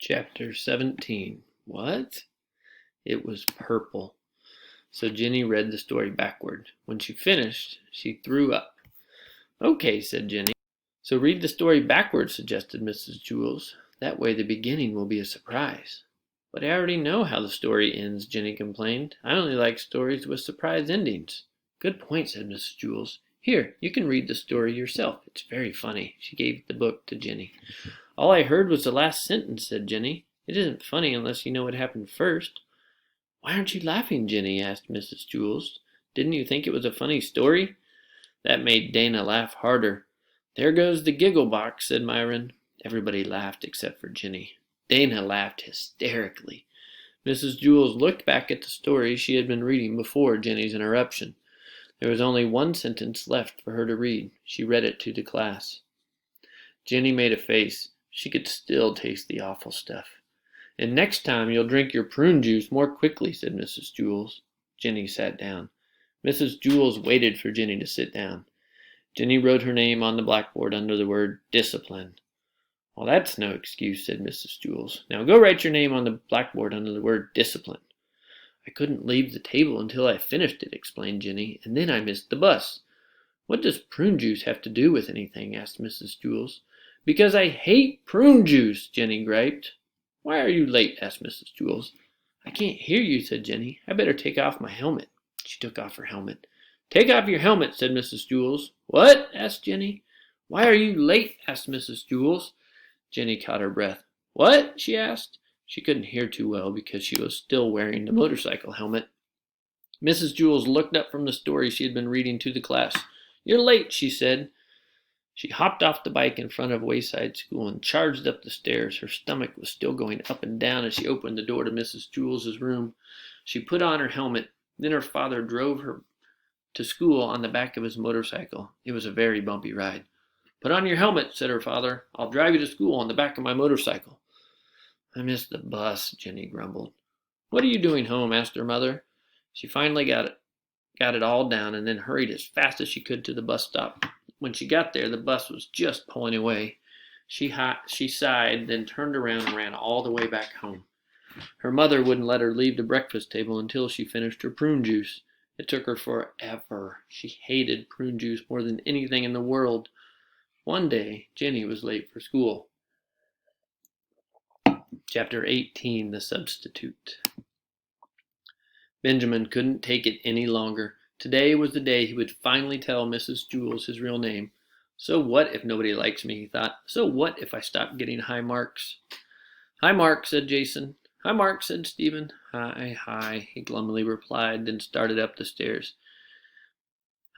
Chapter 17. What? It was purple. So Jenny read the story backward. When she finished, she threw up. Okay, said Jenny. So read the story backward, suggested Mrs. Jewls. That way the beginning will be a surprise. But I already know how the story ends, Jenny complained. I only like stories with surprise endings. Good point, said Mrs. Jewls. Here, you can read the story yourself. It's very funny. She gave the book to Jenny. All I heard was the last sentence, said Jenny. It isn't funny unless you know what happened first. Why aren't you laughing, Jenny? Asked Mrs. Jewls. Didn't you think it was a funny story? That made Dana laugh harder. There goes the giggle box, said Myron. Everybody laughed except for Jenny. Dana laughed hysterically. Mrs. Jewls looked back at the story she had been reading before Jenny's interruption. There was only one sentence left for her to read. She read it to the class. Jenny made a face. She could still taste the awful stuff. And next time you'll drink your prune juice more quickly, said Mrs. Jewls. Jenny sat down. Mrs. Jewls waited for Jenny to sit down. Jenny wrote her name on the blackboard under the word discipline. Well, that's no excuse, said Mrs. Jewls. Now go write your name on the blackboard under the word discipline. I couldn't leave the table until I finished it, explained Jenny, and then I missed the bus. What does prune juice have to do with anything? Asked Mrs. Jewls. Because I hate prune juice, Jenny griped. Why are you late? Asked Mrs. Jewls. I can't hear you, said Jenny. I better take off my helmet. She took off her helmet. Take off your helmet, said Mrs. Jewls. What? Asked Jenny. Why are you late? Asked Mrs. Jewls. Jenny caught her breath. What? She asked. She couldn't hear too well because she was still wearing the motorcycle helmet. Mrs. Jewls looked up from the story she had been reading to the class. You're late, she said. She hopped off the bike in front of Wayside School and charged up the stairs. Her stomach was still going up and down as she opened the door to Mrs. Jewls' room. She put on her helmet. Then her father drove her to school on the back of his motorcycle. It was a very bumpy ride. Put on your helmet, said her father. I'll drive you to school on the back of my motorcycle. I missed the bus, Jenny grumbled. What are you doing home? Asked her mother. She finally got it all down and then hurried as fast as she could to the bus stop. When she got there, the bus was just pulling away. She sighed, then turned around and ran all the way back home. Her mother wouldn't let her leave the breakfast table until she finished her prune juice. It took her forever. She hated prune juice more than anything in the world. One day, Jenny was late for school. Chapter 18, The Substitute. Benjamin couldn't take it any longer. Today was the day he would finally tell Mrs. Jewls his real name. So what if nobody likes me, he thought. So what if I stop getting high marks? Hi, Mark, said Jason. Hi, Mark, said Stephen. Hi, he glumly replied, then started up the stairs.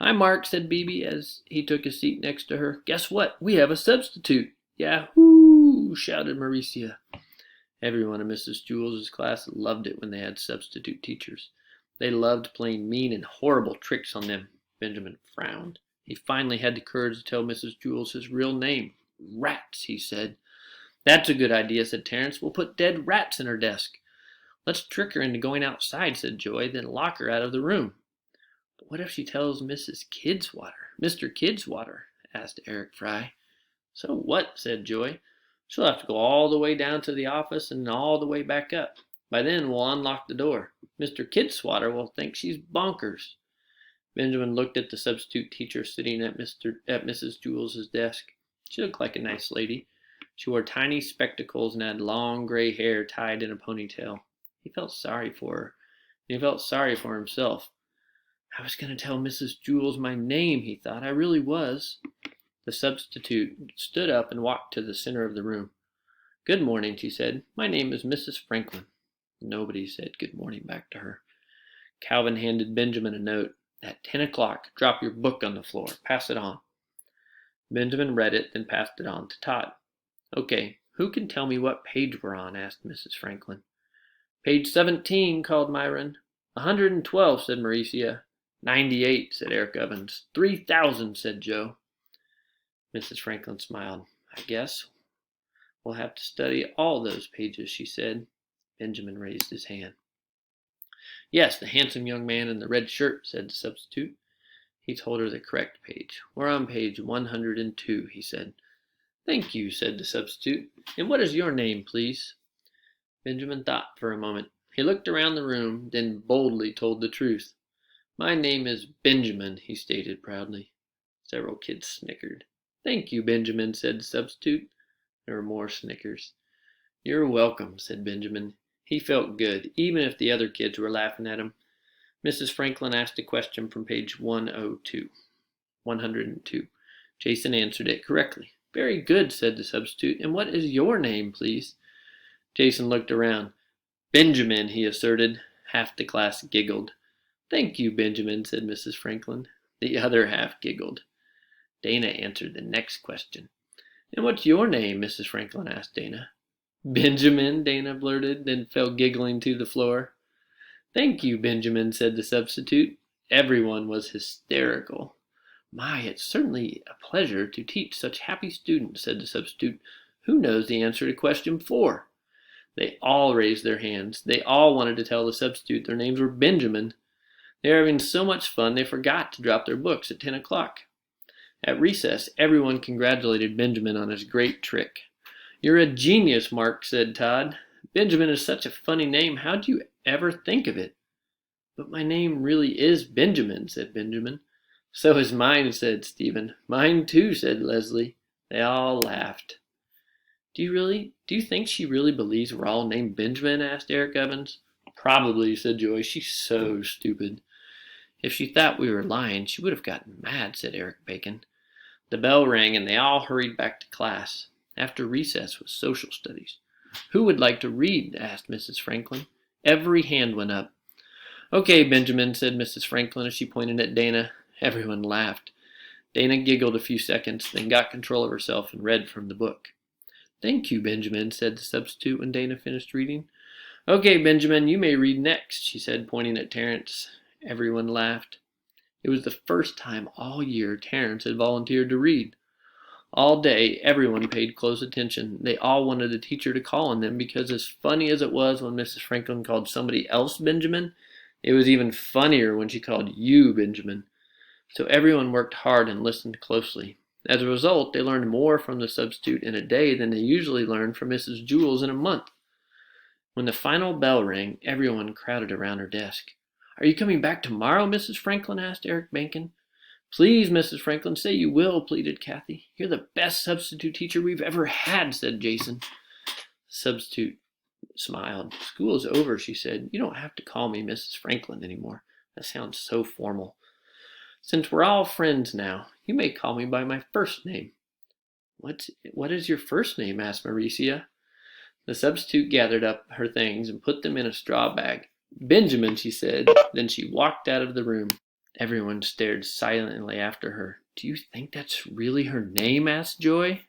Hi, Mark, said Bebe as he took his seat next to her. Guess what? We have a substitute. Yahoo! Shouted Maricia. Everyone in Mrs. Jewls' class loved it when they had substitute teachers. They loved playing mean and horrible tricks on them. Benjamin frowned. He finally had the courage to tell Mrs. Jewls his real name. Rats, he said. That's a good idea, said Terence. We'll put dead rats in her desk. Let's trick her into going outside, said Joy, then lock her out of the room. But what if she tells Mr. Kidswater? Asked Eric Fry. So what? Said Joy. She'll have to go all the way down to the office and all the way back up. By then, we'll unlock the door. Mr. Kidswater will think she's bonkers. Benjamin looked at the substitute teacher sitting at Mrs. Jewls' desk. She looked like a nice lady. She wore tiny spectacles and had long gray hair tied in a ponytail. He felt sorry for her, and he felt sorry for himself. I was going to tell Mrs. Jewls my name, he thought. I really was. The substitute stood up and walked to the center of the room. Good morning, she said. My name is Mrs. Franklin. Nobody said good morning back to her. Calvin handed Benjamin a note. At 10 o'clock, drop your book on the floor. Pass it on. Benjamin read it, then passed it on to Todd. Okay, who can tell me what page we're on? Asked Mrs. Franklin. Page 17, called Myron. 112, said Maricia. 98, said Eric Evans. 3,000, said Joe. Mrs. Franklin smiled. I guess we'll have to study all those pages, she said. Benjamin raised his hand. Yes, the handsome young man in the red shirt, said the substitute. He told her the correct page. We're on page 102, he said. Thank you, said the substitute. And what is your name, please? Benjamin thought for a moment. He looked around the room, then boldly told the truth. "My name is Benjamin," he stated proudly. Several kids snickered. "Thank you, Benjamin," said the substitute. There were more snickers. "You're welcome," said Benjamin. He felt good, even if the other kids were laughing at him. Mrs. Franklin asked a question from page 102. Jason answered it correctly. "Very good," said the substitute. "And what is your name, please?" Jason looked around. "Benjamin," he asserted. Half the class giggled. "Thank you, Benjamin," said Mrs. Franklin. The other half giggled. Dana answered the next question. "And what's your name?" Mrs. Franklin asked Dana. "Benjamin," Dana blurted, then fell giggling to the floor. "Thank you, Benjamin," said the substitute. Everyone was hysterical. "My, it's certainly a pleasure to teach such happy students," said the substitute. "Who knows the answer to question 4? They all raised their hands. They all wanted to tell the substitute their names were Benjamin. They were having so much fun they forgot to drop their books at 10 o'clock. At recess, everyone congratulated Benjamin on his great trick. "You're a genius, Mark," said Todd. "Benjamin is such a funny name. How'd you ever think of it?" "But my name really is Benjamin," said Benjamin. "So is mine," said Stephen. "Mine too," said Leslie. They all laughed. Do you think she really believes we're all named Benjamin?" asked Eric Evans. "Probably," said Joy. "She's so stupid." "If she thought we were lying, she would have gotten mad," said Eric Bacon. The bell rang and they all hurried back to class. After recess was social studies. "Who would like to read?" asked Mrs. Franklin. Every hand went up. "Okay, Benjamin," said Mrs. Franklin as she pointed at Dana. Everyone laughed. Dana giggled a few seconds, then got control of herself and read from the book. "Thank you, Benjamin," said the substitute when Dana finished reading. "Okay, Benjamin, you may read next," she said, pointing at Terrence. Everyone laughed. It was the first time all year Terrence had volunteered to read. All day, everyone paid close attention. They all wanted the teacher to call on them because, as funny as it was when Mrs. Franklin called somebody else Benjamin, it was even funnier when she called you Benjamin. So everyone worked hard and listened closely. As a result, they learned more from the substitute in a day than they usually learned from Mrs. Jules in a month. When the final bell rang, everyone crowded around her desk. "Are you coming back tomorrow?" Mrs. Franklin asked Eric Bacon. "Please, Mrs. Franklin, say you will," pleaded Kathy. "You're the best substitute teacher we've ever had," said Jason. The substitute smiled. "School is over," she said. "You don't have to call me Mrs. Franklin anymore. That sounds so formal. Since we're all friends now, you may call me by my first name." What is your first name?" asked Maricia. The substitute gathered up her things and put them in a straw bag. "Benjamin," she said. Then she walked out of the room. Everyone stared silently after her. "Do you think that's really her name?" asked Joy.